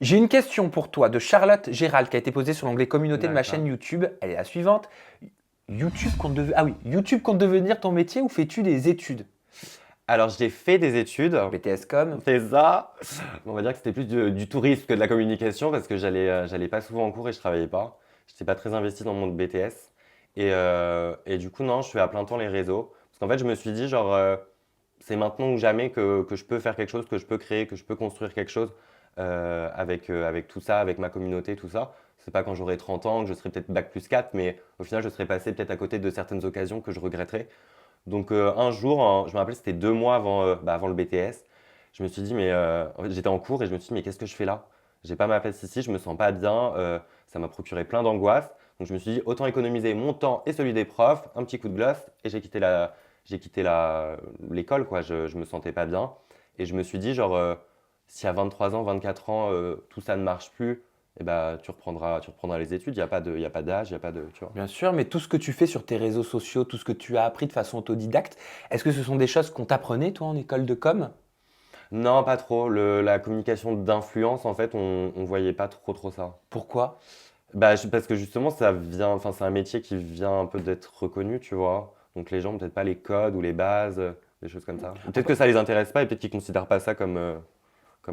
J'ai une question pour toi de Charlotte Gérald qui a été posée sur l'onglet communauté de ma D'accord. chaîne YouTube. Elle est la suivante. YouTube compte devenir ton métier ou fais-tu des études? Alors, j'ai fait des études. BTS Com. C'est ça. On va dire que c'était plus du tourisme que de la communication parce que j'allais pas souvent en cours et je travaillais pas. J'étais pas très investi dans mon BTS. Et du coup, non, je fais à plein temps les réseaux. Parce qu'en fait, je me suis dit, genre, c'est maintenant ou jamais que je peux faire quelque chose, que je peux créer, que je peux construire quelque chose avec tout ça, avec ma communauté, tout ça. C'est pas quand j'aurai 30 ans que je serai peut-être bac+4, mais au final, je serai passé peut-être à côté de certaines occasions que je regretterai. Donc un jour, je me rappelle, c'était 2 mois avant le BTS. Je me suis dit, mais en fait, j'étais en cours et je me suis dit, mais qu'est-ce que je fais là? J'ai pas ma place ici, je me sens pas bien, ça m'a procuré plein d'angoisse. Donc je me suis dit, autant économiser mon temps et celui des profs, un petit coup de gloss, et l'école, quoi. Je me sentais pas bien. Et je me suis dit, genre, si à 23 ans, 24 ans, tout ça ne marche plus, eh ben, tu reprendras les études, il y a pas d'âge, il y a pas de, tu vois. Bien sûr, mais tout ce que tu fais sur tes réseaux sociaux, tout ce que tu as appris de façon autodidacte, est-ce que ce sont des choses qu'on t'apprenait toi en école de com? Non, pas trop. La communication d'influence, en fait, on voyait pas trop ça. Pourquoi? Bah, parce que justement, enfin, c'est un métier qui vient un peu d'être reconnu, tu vois. Donc les gens, peut-être pas les codes ou les bases, des choses comme ça. Ou peut-être que ça les intéresse pas et peut-être qu'ils considèrent pas ça comme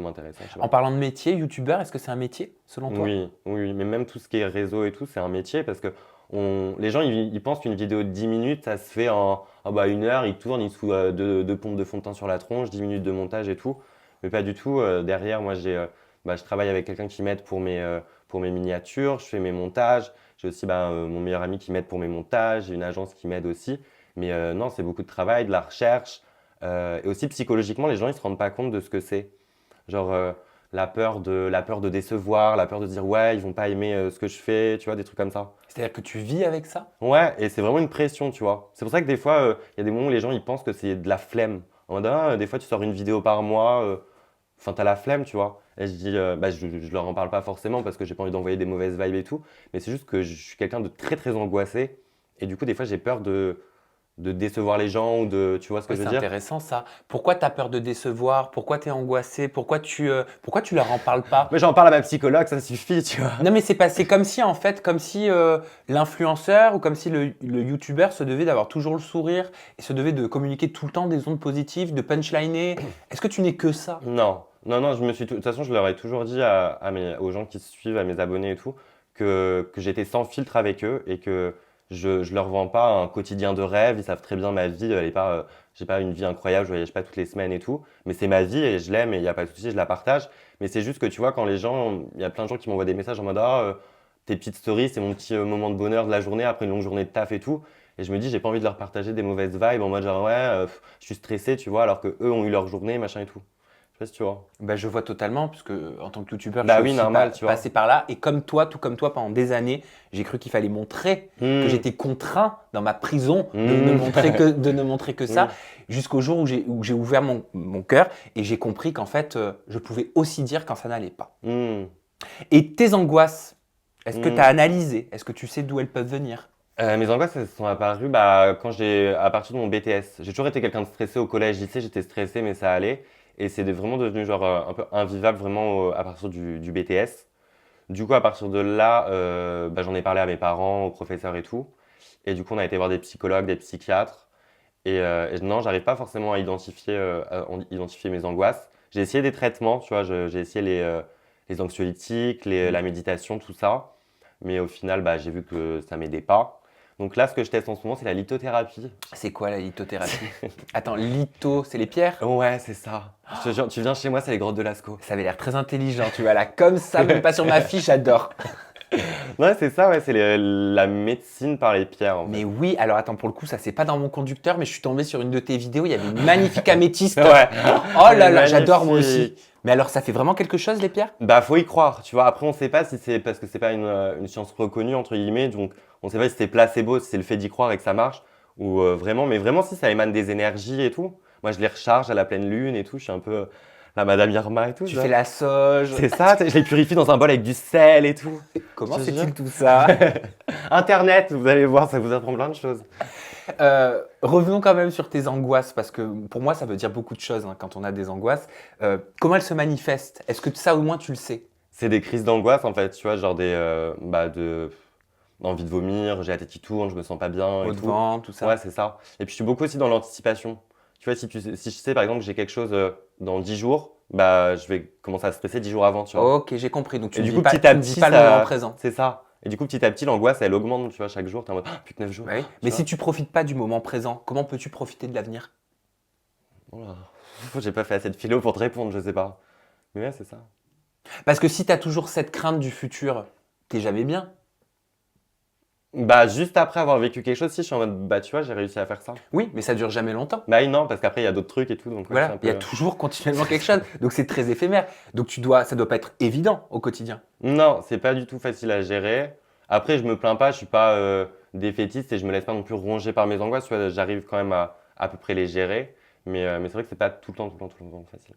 intéressant, je sais En pas. parlant de métier, youtubeur, est-ce que c'est un métier selon toi? Oui, oui, oui, mais même tout ce qui est réseau et tout, c'est un métier parce que les gens, ils pensent qu'une vidéo de 10 minutes, ça se fait en 1 heure, ils tournent, ils se foutent deux pompes de fond de teint sur la tronche, 10 minutes de montage et tout. Mais pas du tout. Derrière, moi, je travaille avec quelqu'un qui m'aide pour mes miniatures, je fais mes montages. J'ai aussi mon meilleur ami qui m'aide pour mes montages, j'ai une agence qui m'aide aussi. Mais non, c'est beaucoup de travail, de la recherche. Et aussi psychologiquement, les gens, ils se rendent pas compte de ce que c'est. Genre la peur de décevoir, la peur de dire ouais, ils vont pas aimer ce que je fais, tu vois, des trucs comme ça. C'est-à-dire que tu vis avec ça? Ouais, et c'est vraiment une pression, tu vois. C'est pour ça que des fois, il y a des moments où les gens ils pensent que c'est de la flemme. En mode, des fois tu sors une vidéo par mois, enfin t'as la flemme, tu vois. Et je dis, je leur en parle pas forcément parce que j'ai pas envie d'envoyer des mauvaises vibes et tout, mais c'est juste que je suis quelqu'un de très très angoissé. Et du coup, des fois, j'ai peur de décevoir les gens ou de, tu vois ce que Oui, je c'est veux dire? intéressant ça. Pourquoi tu as peur de décevoir? Pourquoi tu es angoissé? Pourquoi tu leur en parles pas? Mais j'en parle à ma psychologue, ça suffit, tu vois. Non mais c'est comme si en fait, comme si l'influenceur ou comme si le youtubeur se devait d'avoir toujours le sourire et se devait de communiquer tout le temps des ondes positives, de punchliner. Est-ce que tu n'es que ça? Non, non, non, de toute façon, je leur ai toujours dit aux gens qui suivent, à mes abonnés et tout, que j'étais sans filtre avec eux et que je leur vends pas un quotidien de rêve. Ils savent très bien ma vie, elle est pas, j'ai pas une vie incroyable, je voyage pas toutes les semaines et tout, mais c'est ma vie et je l'aime et il n'y a pas de souci, je la partage. Mais c'est juste que tu vois, quand les gens, il y a plein de gens qui m'envoient des messages en mode tes petites stories, c'est mon petit moment de bonheur de la journée après une longue journée de taf et tout. Et je me dis, j'ai pas envie de leur partager des mauvaises vibes en mode genre ouais, je suis stressé, tu vois, alors que eux ont eu leur journée, machin et tout. Je sais pas si tu vois. Ben, je vois totalement, puisque en tant que youtubeur, je suis Bah oui, aussi normal, tu vois. passé par là. Et comme toi, tout comme toi, pendant des années, j'ai cru qu'il fallait montrer que Hmm, j'étais contraint dans ma prison hmm, de ne montrer que ça, hmm, jusqu'au jour où j'ai ouvert mon cœur et j'ai compris qu'en fait, je pouvais aussi dire quand ça n'allait pas. hmm, Et tes angoisses, est-ce que tu as hmm. analysé? Est-ce que tu sais d'où elles peuvent venir? Mes angoisses, elles sont apparues à partir de mon BTS. J'ai toujours été quelqu'un de stressé au collège, lycée, j'étais stressé, mais ça allait. Et c'est vraiment devenu genre un peu invivable vraiment à partir du BTS. Du coup, à partir de là, j'en ai parlé à mes parents, aux professeurs et tout. Et du coup, on a été voir des psychologues, des psychiatres. Et non, j'arrive pas forcément à identifier mes angoisses. J'ai essayé des traitements, tu vois, j'ai essayé les anxiolytiques, la méditation, tout ça. Mais au final, j'ai vu que ça m'aidait pas. Donc là, ce que je teste en ce moment, c'est la lithothérapie. C'est quoi la lithothérapie? Attends, litho, c'est les pierres? Ouais, c'est ça. Je te jure, tu viens chez moi, c'est les grottes de Lascaux. Ça avait l'air très intelligent, tu vois là, comme ça, même pas sur ma fiche, j'adore. Ouais, c'est ça, ouais, c'est la médecine par les pierres, en Mais fait. oui, alors attends, pour le coup, ça c'est pas dans mon conducteur, mais je suis tombé sur une de tes vidéos, il y avait une magnifique améthyste. Ouais. Oh là Elle est là, j'adore moi aussi. magnifique. Mais alors, ça fait vraiment quelque chose, les pierres? Bah, faut y croire, tu vois. Après, on sait pas si c'est parce que c'est pas une science reconnue, entre guillemets. Donc, on sait pas si c'est placebo, si c'est le fait d'y croire et que ça marche. Ou vraiment, mais vraiment, si ça émane des énergies et tout. Moi, je les recharge à la pleine lune et tout. Je suis un peu la Madame Irma et tout. Tu Tu vois. fais la sauge. C'est ça, tu sais, je les purifie dans un bol avec du sel et tout. Comment Je te c'est-il jure. tout ça? Internet, vous allez voir, ça vous apprend plein de choses. Revenons quand même sur tes angoisses, parce que pour moi, ça veut dire beaucoup de choses hein, quand on a des angoisses. Comment elles se manifestent? Est-ce que ça, au moins, tu le sais? C'est des crises d'angoisse en fait, tu vois, genre envie de vomir, j'ai la tête qui tourne, je me sens pas bien et Au tout. devant, tout ça. Ouais, c'est ça. Et puis je suis beaucoup aussi dans l'anticipation. Tu vois, si je sais par exemple que j'ai quelque chose dans 10 jours, bah je vais commencer à stresser 10 jours avant, tu vois. Ok, j'ai compris. Donc tu Et ne du vis coup, pas, petit à tu ne vis petit, pas le moment présent. c'est ça. Et du coup, petit à petit, l'angoisse, elle augmente, tu vois, chaque jour, t'es en mode, ah, plus que 9 jours. Bah oui. Tu Mais vois. si tu profites pas du moment présent, comment peux-tu profiter de l'avenir? Oh là. J'ai pas fait assez de philo pour te répondre, je sais pas. Mais ouais, c'est ça. Parce que si tu as toujours cette crainte du futur, t'es jamais bien. Bah, juste après avoir vécu quelque chose, si je suis en mode, bah, tu vois, j'ai réussi à faire ça. Oui, mais ça dure jamais longtemps. Bah, non, parce qu'après, il y a d'autres trucs et tout, donc ouais, c'est Voilà, un il y a peu. toujours continuellement quelque chose. Donc c'est très éphémère. Donc ça doit pas être évident au quotidien. Non, c'est pas du tout facile à gérer. Après, je me plains pas, je suis pas défaitiste et je me laisse pas non plus ronger par mes angoisses. Tu vois, j'arrive quand même à peu près les gérer. Mais c'est vrai que c'est pas tout le temps facile.